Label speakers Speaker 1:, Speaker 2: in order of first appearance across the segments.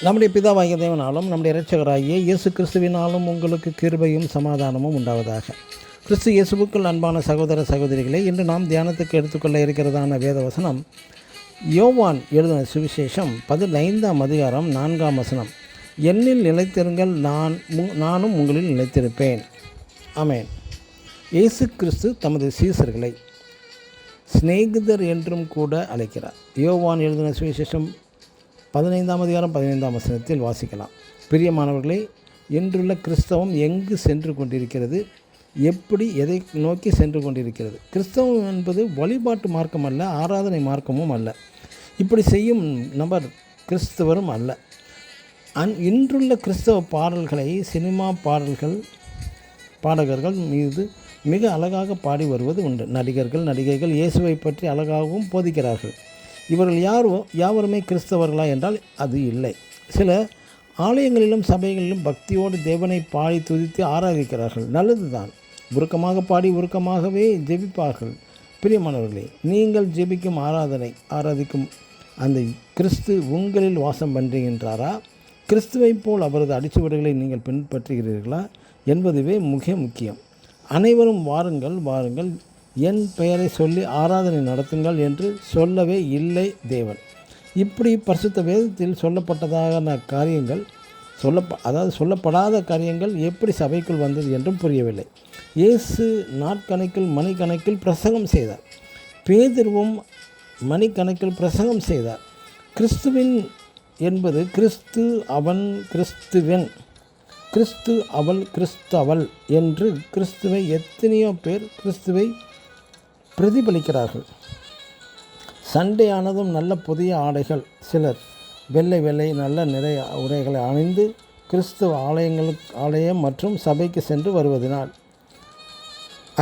Speaker 1: நம்முடைய பிதாவாகிய தேவனாலும் நம்முடைய இரட்சகராகிய இயேசு கிறிஸ்துவினாலும் உங்களுக்கு கிருபையும் சமாதானமும் உண்டாவதாக. கிறிஸ்து இயேசுவுக்குள் அன்பான சகோதர சகோதரிகளே, இன்று நாம் தியானத்துக்கு எடுத்துக்கொள்ள இருக்கிறதான வேதவசனம் யோவான் எழுதின சுவிசேஷம் 15ஆம் அதிகாரம் 4ஆம் வசனம். என்னில் நிலைத்திருங்கள், நானும் உங்களில் நிலைத்திருப்பேன். ஆமென். இயேசு கிறிஸ்து தமது சீசர்களை சிநேகிதர் என்றும் கூட அழைக்கிறார். யோவான் எழுதின சுவிசேஷம் 15ஆம் அதிகாரம் 15ஆம் வசனத்தில் வாசிக்கலாம். பிரியமானவர்களே, இன்றுள்ள கிறிஸ்தவம் எங்கு சென்று கொண்டிருக்கிறது? எப்படி எதை நோக்கி சென்று கொண்டிருக்கிறது? கிறிஸ்தவம் என்பது வழிபாட்டு மார்க்கம் அல்ல, ஆராதனை மார்க்கமும் அல்ல. இப்படி செய்யும் நபர் கிறிஸ்தவரும் அல்ல. இன்றுள்ள கிறிஸ்தவ பாடல்களை சினிமா பாடகர்கள் மீது மிக அழகாக பாடி வருவது உண்டு. நடிகைகள் இயேசுவை பற்றி அழகாகவும் போதிக்கிறார்கள். இவர்கள் யாவருமே கிறிஸ்தவர்களா என்றால் அது இல்லை. சில ஆலயங்களிலும் சபைகளிலும் பக்தியோடு தேவனை பாடி துதித்து ஆராதிக்கிறார்கள். நல்லது தான். உருக்கமாக பாடி உருக்கமாகவே ஜெபிப்பார்கள். பிரியமானவர்களே, நீங்கள் ஜெபிக்கும் ஆராதிக்கும் அந்த கிறிஸ்து உங்களில் வாசம் பண்ணுகின்றாரா? கிறிஸ்துவைப் போல் அவரது அடிச்சுவடுகளை நீங்கள் பின்பற்றுகிறீர்களா என்பதுவே மிக முக்கியம். அனைவரும் வாருங்கள், என் பெயரை சொல்லி ஆராதனை நடத்துங்கள் என்று சொல்லவே இல்லை தேவன். இப்படி பரிசுத்த வேதத்தில் சொல்லப்பட்டதான காரியங்கள் சொல்லப்படாத காரியங்கள் எப்படி சபைக்குள் வந்தது என்றும் புரியவில்லை. இயேசு நாட்கணக்கில் மணிக்கணக்கில் பிரசங்கம் செய்தார். பேதுருவும் மணிக்கணக்கில் பிரசங்கம் செய்தார். கிறிஸ்துவின் என்பது கிறிஸ்து அவன் கிறிஸ்துவன், கிறிஸ்து அவள் கிறிஸ்தவள் என்று கிறிஸ்துவை எத்தனையோ பேர் கிறிஸ்துவை பிரதிபலிக்கிறார்கள். சண்டே ஆனதும் நல்ல புதிய ஆடைகள், சிலர் வெள்ளை நல்ல நிறைய உடைகளை அணிந்து கிறிஸ்துவ ஆலயம் மற்றும் சபைக்கு சென்று வருவதனால்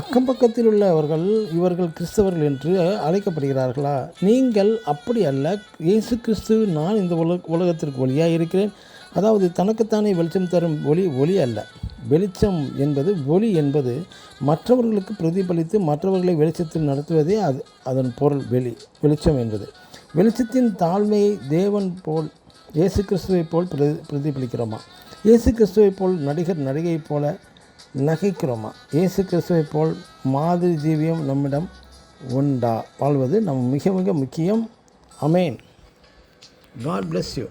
Speaker 1: அக்கம் பக்கத்தில் உள்ளவர்கள் இவர்கள் கிறிஸ்தவர்கள் என்று அழைக்கப்படுகிறார்களா? நீங்கள் அப்படி அல்ல. இயேசு கிறிஸ்து நான் இந்த உலகத்திற்கு ஒளியாக இருக்கிறேன். அதாவது தனக்குத்தானே வெளிச்சம் தரும் ஒளி அல்ல. வெளிச்சம் என்பது, ஒளி என்பது மற்றவர்களுக்கு பிரதிபலித்து மற்றவர்களை வெளிச்சத்தில் நடத்துவதே அதன் பொருள். வெளிச்சம் என்பது வெளிச்சத்தின் தாழ்மையை தேவன் போல் இயேசு கிறிஸ்துவை போல் பிரதிபலிக்கிறோமா? இயேசு கிறிஸ்துவை போல் நடிகை போல நகைக்கிறோமா? இயேசு கிறிஸ்துவை போல் மாதிரி ஜீவியம் நம்மிடம் உண்டா? வாழ்வது மிக மிக முக்கியம். ஆமென். God bless you.